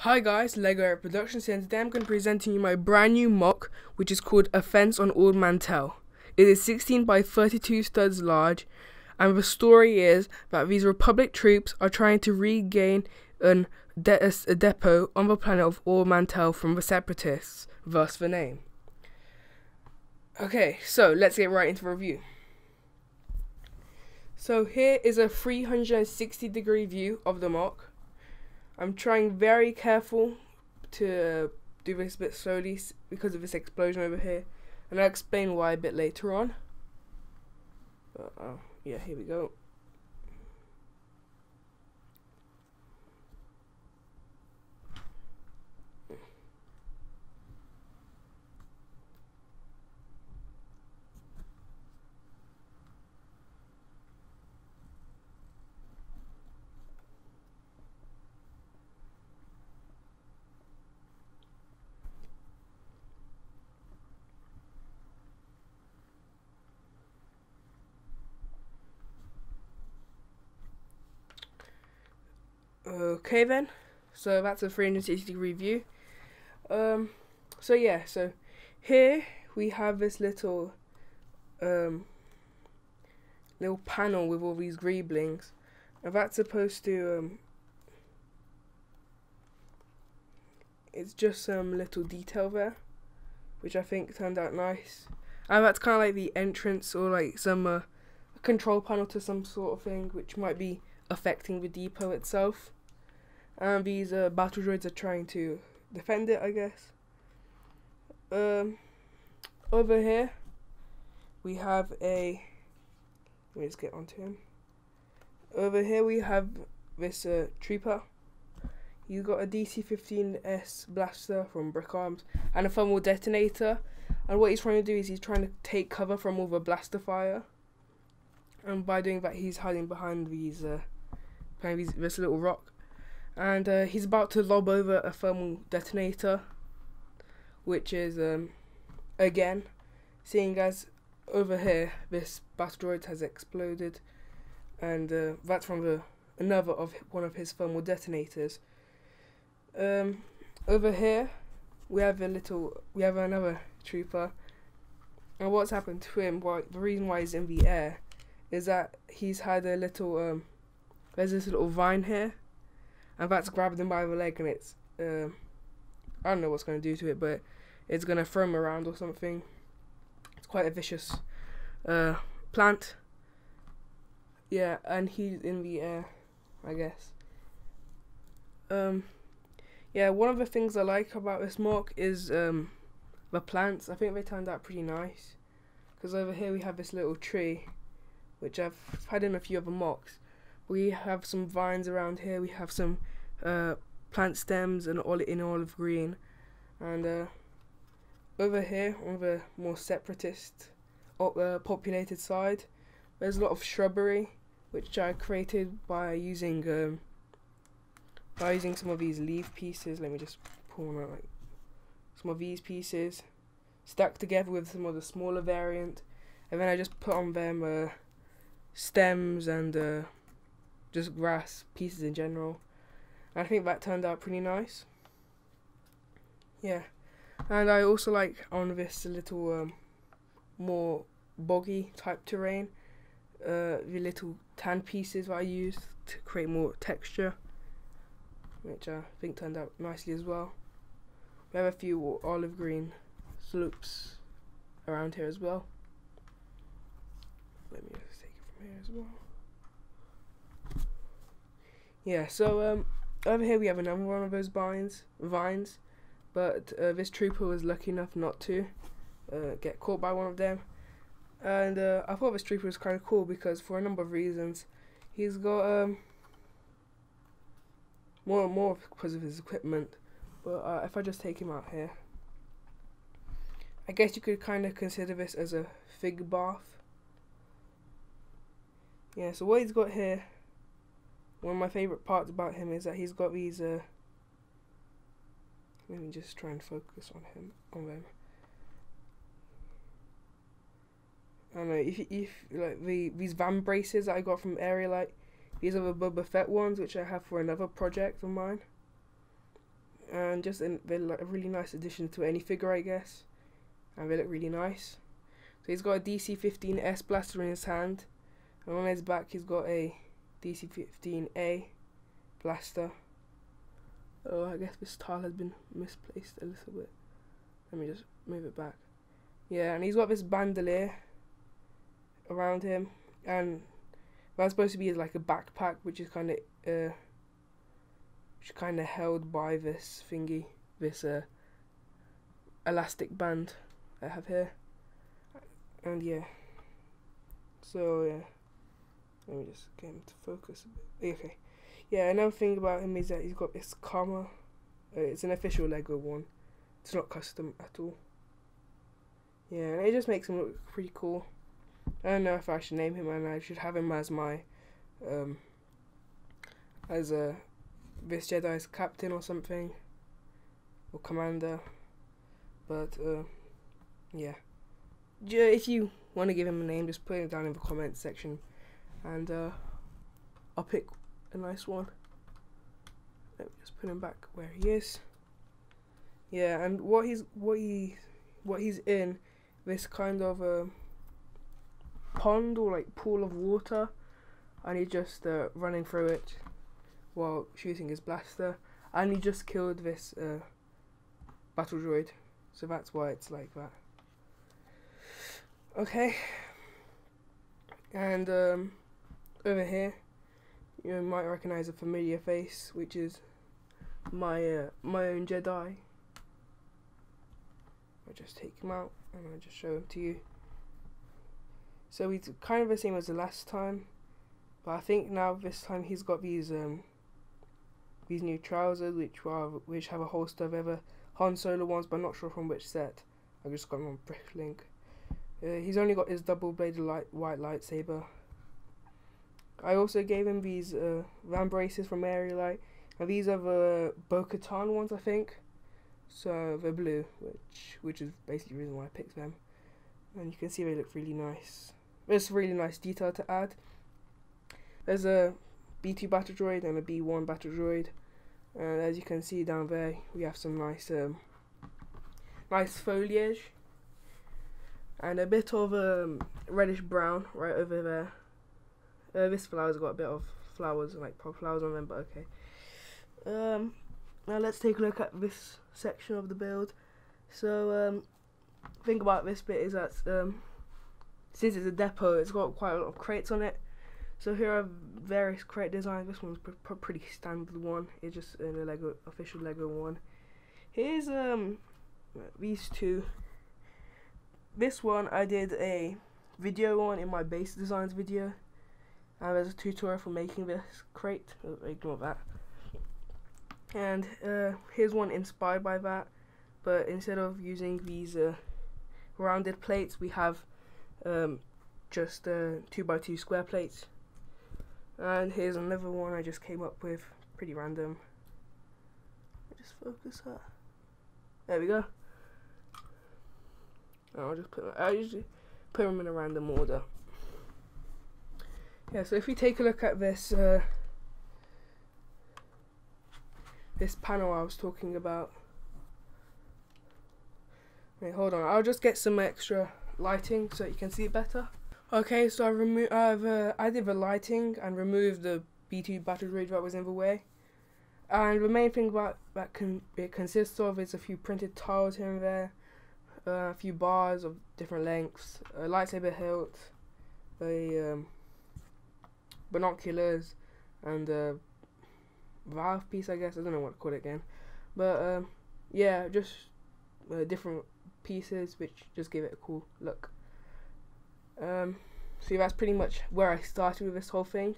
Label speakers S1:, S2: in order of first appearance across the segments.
S1: Hi guys, Lego Eric Productions here, and today I'm going to be presenting you my brand new MOC, which is called Offence on Ord Mantel. It is 16 by 32 studs large, and the story is that these Republic troops are trying to regain a depot on the planet of Ord Mantel from the Separatists, thus the name. Okay, so let's get right into the review. So here is a 360-degree view of the MOC. I'm trying very careful to do this a bit slowly because of this explosion over here, and I'll explain why a bit later on. But yeah, here we go. Okay then, so that's a 360-degree view. So yeah, so here we have this little panel with all these greeblings, and that's supposed to it's just some little detail there, which I think turned out nice. And that's kind of like the entrance, or like some control panel to some sort of thing, which might be affecting the depot itself. And these battle droids are trying to defend it, I guess. Over here we have a, let me just get onto him. Over here we have this trooper. He's got a DC-15S blaster from Braken and a thermal detonator, and what he's trying to do is he's trying to take cover from all the blaster fire, and by doing that he's hiding behind these this little rock, and he's about to lob over a thermal detonator, which is again, seeing as over here this battle droid has exploded, and that's from one of his thermal detonators. Over here we have another trooper, and what's happened to him, the reason why he's in the air, is that he's had a little there's this little vine here, and that's grabbed him by the leg, and it's I don't know what's going to do to it, but it's going to throw him around or something. It's quite a vicious plant. Yeah, and he's in the air, I guess. Yeah, one of the things I like about this MOC is the plants. I think they turned out pretty nice, because over here we have this little tree, which I've had in a few other MOCs. We have some vines around here. We have some plant stems and in olive green, and over here on the more separatist populated side, there's a lot of shrubbery, which I created by using some of these leaf pieces. Let me just pull them out, like some of these pieces stuck together with some of the smaller variant, and then I just put on them stems and just grass pieces in general. And I think that turned out pretty nice. Yeah, and I also like on this little more boggy type terrain, the little tan pieces that I used to create more texture, which I think turned out nicely as well. We have a few olive green slopes around here as well. Let me just take it from here as well. Yeah, so over here we have another one of those vines, but this trooper was lucky enough not to get caught by one of them. And I thought this trooper was kind of cool because, for a number of reasons, he's got more because of his equipment. But if I just take him out here, I guess you could kind of consider this as a fig bath. Yeah, so what he's got here, one of my favourite parts about him is that he's got these let me just try and focus on them. I don't know, if like these van braces that I got from Area, like these are the Boba Fett ones, which I have for another project of mine. and just they're like a really nice addition to any figure, I guess, and they look really nice. So he's got a DC-15S blaster in his hand, and on his back he's got a DC-15A blaster. Oh, I guess this tile has been misplaced a little bit. Let me just move it back. Yeah, and he's got this bandolier around him, and that's supposed to be like a backpack, which is kind of held by this thingy, this elastic band I have here. And yeah, so yeah, let me just get him to focus a bit. Okay, yeah, another thing about him is that he's got this comma. It's an official Lego one. It's not custom at all. Yeah, and it just makes him look pretty cool. I don't know if I should name him, and I should have him as my this Jedi's captain or something, or commander. But yeah, if you want to give him a name, just put it down in the comments section, and I'll pick a nice one. Let me just put him back where he is. Yeah, and what he's in, this kind of pond or like pool of water, and he's just running through it while shooting his blaster, and he just killed this battle droid, so that's why it's like that. Okay, and over here you might recognize a familiar face, which is my own Jedi. I'll just take him out and I'll just show him to you. So he's kind of the same as the last time, but I think now this time he's got these new trousers which have a holster of other Han Solo ones, but I'm not sure from which set. I just got them on Bricklink. He's only got his double-bladed white lightsaber. I also gave him these RAM braces from Light, and these are the Bo-Katan ones, I think. So they're blue, which is basically the reason why I picked them. And you can see they look really nice. There's a really nice detail to add. There's a B2 battle droid and a B1 battle droid, and as you can see down there, we have some nice foliage and a bit of reddish brown right over there. This flower's got a bit of flowers, like pop flowers on them, but okay. Now let's take a look at this section of the build. So thing about this bit is that since it's a depot, it's got quite a lot of crates on it. So here are various crate designs. This one's pretty standard one. It's just in a Lego official Lego one. Here's these two. This one I did a video on in my base designs video, and there's a tutorial for making this crate. Ignore that. And here's one inspired by that, but instead of using these rounded plates, we have just 2x2 square plates. And here's another one I just came up with, pretty random. Just focus that. There we go. I usually put them in a random order. Yeah, so if we take a look at this this panel I was talking about. Wait, hold on. I'll just get some extra lighting so you can see it better. Okay, so I've added the lighting and removed the B2 battle droid that was in the way. And the main thing it consists of is a few printed tiles here and there, a few bars of different lengths, a lightsaber hilt, binoculars, and a valve piece, I guess. I don't know what to call it again, but yeah, just different pieces which just give it a cool look. So that's pretty much where I started with this whole thing.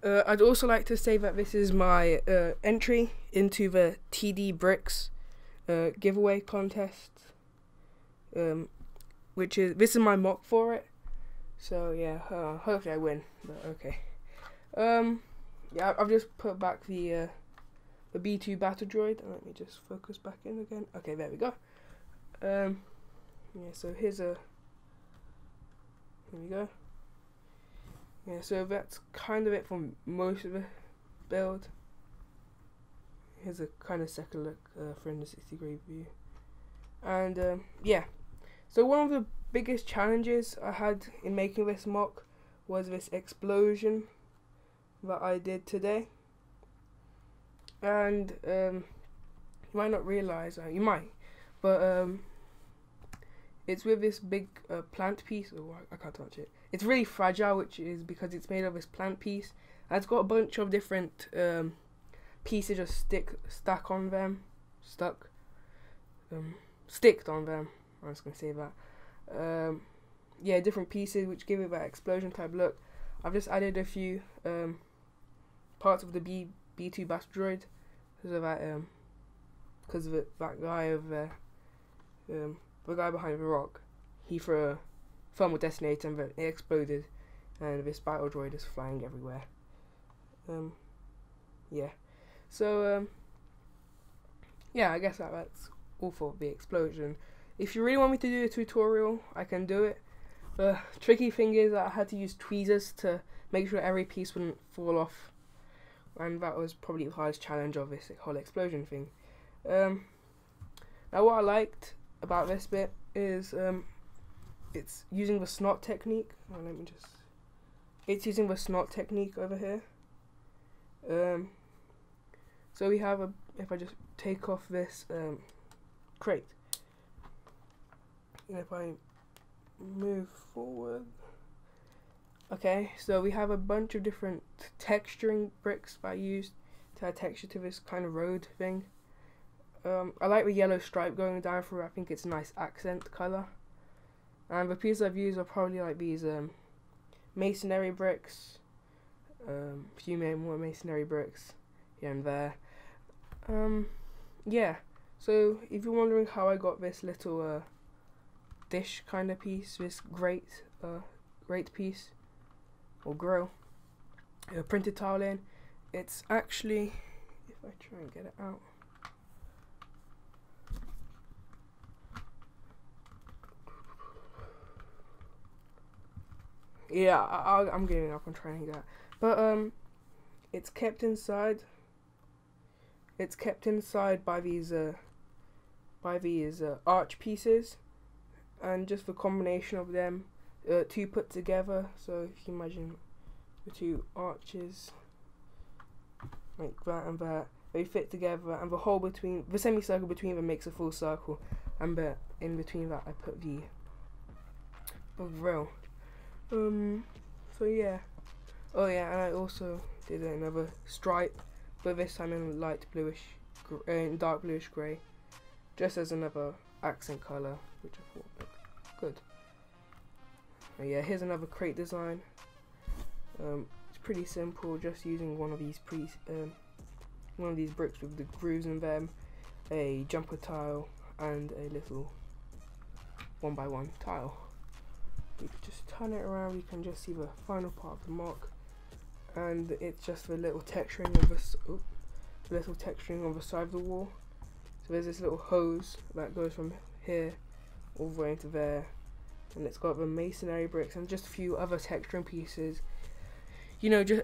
S1: I'd also like to say that this is my entry into the TD Bricks giveaway contest, this is my MOC for it. So yeah, hopefully I win. But okay. Yeah, I've just put back the B2 battle droid. Let me just focus back in again. Okay, there we go. Yeah, so here we go. Yeah, so that's kind of it for most of the build. here's a kind of second look, 360-degree view. And yeah, so one of the biggest challenges I had in making this MOC was this explosion that I did today. And you might not realize, you might, but it's with this big plant piece. Oh, I can't touch it. It's really fragile, which is because it's made of this plant piece. And it's got a bunch of different pieces just sticked on them. I was gonna say that. Yeah, different pieces which give it that explosion type look. I've just added a few parts of the B2 Bass droid because of that guy over there, the guy behind the rock. He threw a thermal detonator and it exploded, and this battle droid is flying everywhere. Yeah. So yeah, I guess that's all for the explosion. If you really want me to do a tutorial, I can do it. The tricky thing is that I had to use tweezers to make sure every piece wouldn't fall off, and that was probably the hardest challenge of this whole explosion thing. Now what I liked about this bit is it's using the SNOT technique. It's using the SNOT technique over here. So we have if I just take off this crate, and if I move forward, okay, so we have a bunch of different texturing bricks that I used to add texture to this kind of road thing. I like the yellow stripe going down through. I think it's a nice accent color. And the pieces I've used are probably like these masonry bricks, a few more masonry bricks here and there. Yeah, so if you're wondering how I got this little dish kind of piece, this grate piece or grill, printed tile in, it's actually, if I try and get it out, yeah, I'm giving up on trying that, but it's kept inside. It's kept inside by these arch pieces, and just the combination of them, two put together. So if you imagine the two arches like that and that, they fit together, and the hole between the semicircle between them makes a full circle, and in between that I put the grill. So yeah. Oh yeah, and I also did another stripe, but this time in light bluish, dark bluish grey, just as another accent colour, which I thought looked good. And yeah, here's another crate design. It's pretty simple, just using one of these bricks with the grooves in them, a jumper tile, and a little 1x1 tile. You can just turn it around, you can just see the final part of the MOC, and it's just the little texturing of the side of the wall. So there's this little hose that goes from here all the way into there, and it's got the masonry bricks and just a few other texturing pieces, you know, just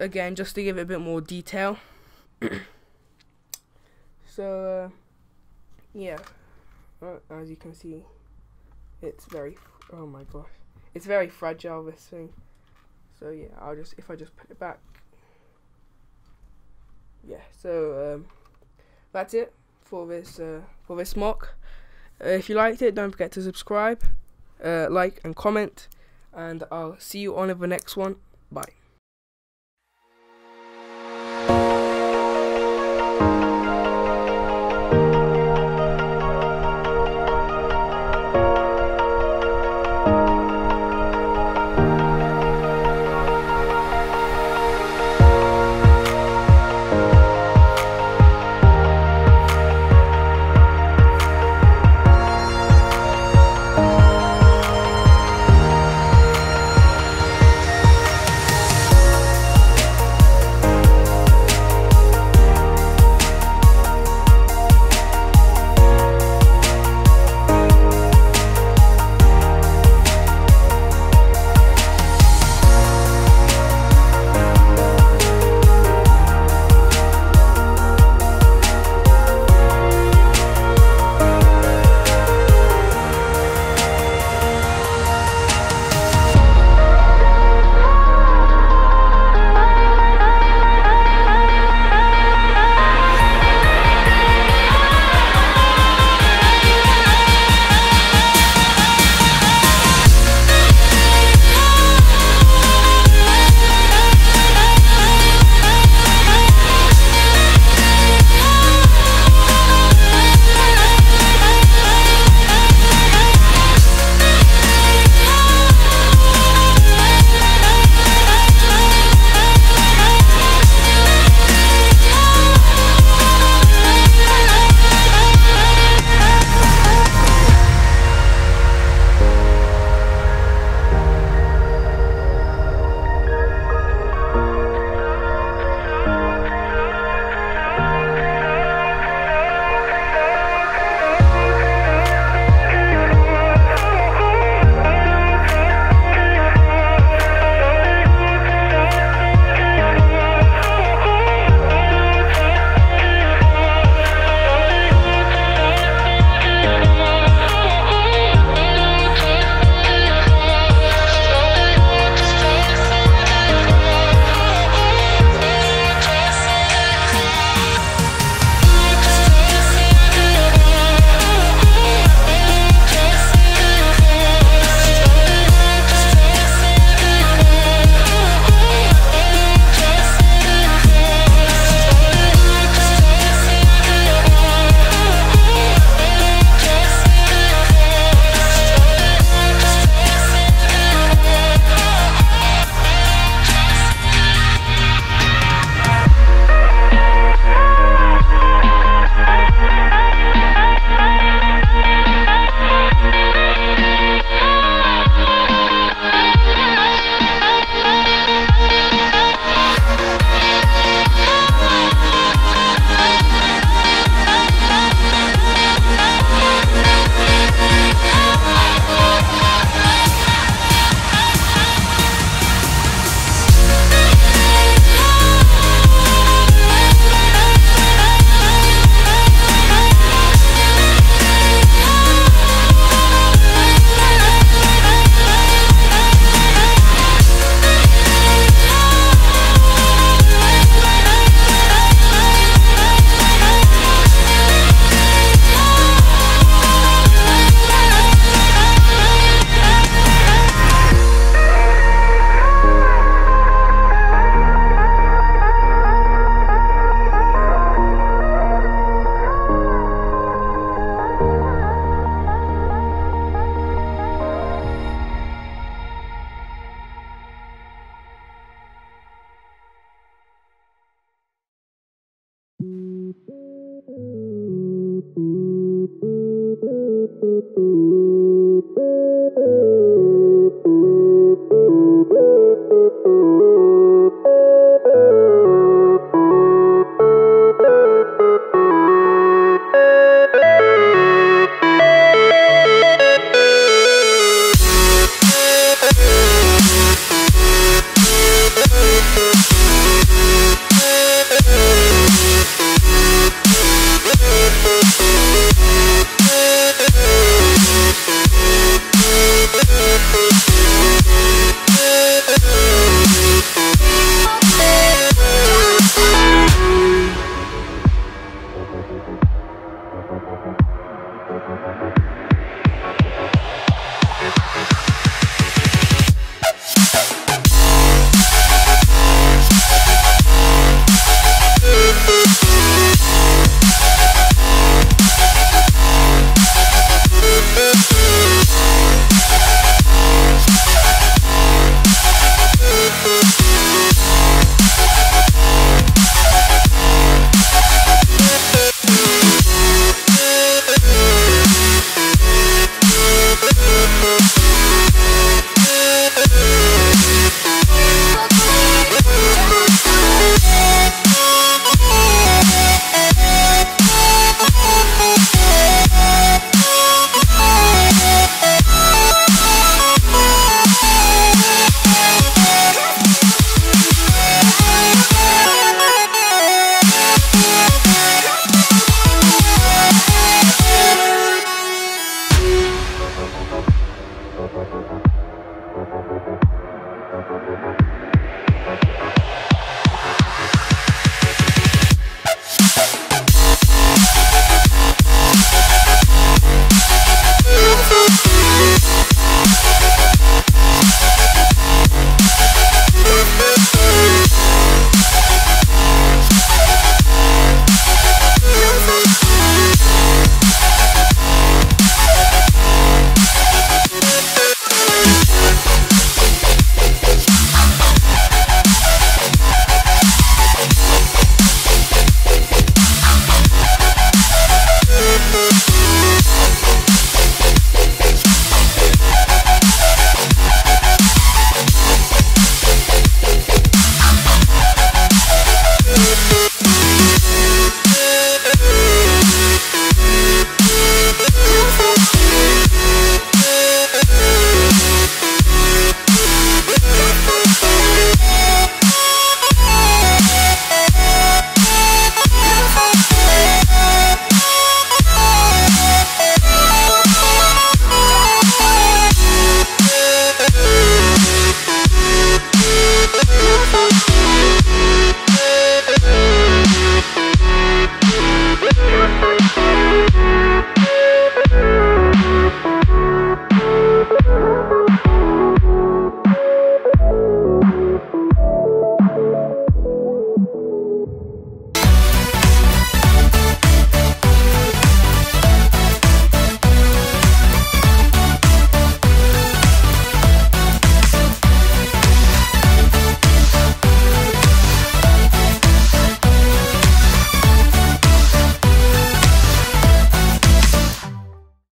S1: to give it a bit more detail. So yeah, as you can see, it's very, oh my gosh, it's very fragile, this thing. So yeah, if I just put it back, yeah. So that's it for this MOC. If you liked it, don't forget to subscribe, like and comment, and I'll see you on the next one. Bye.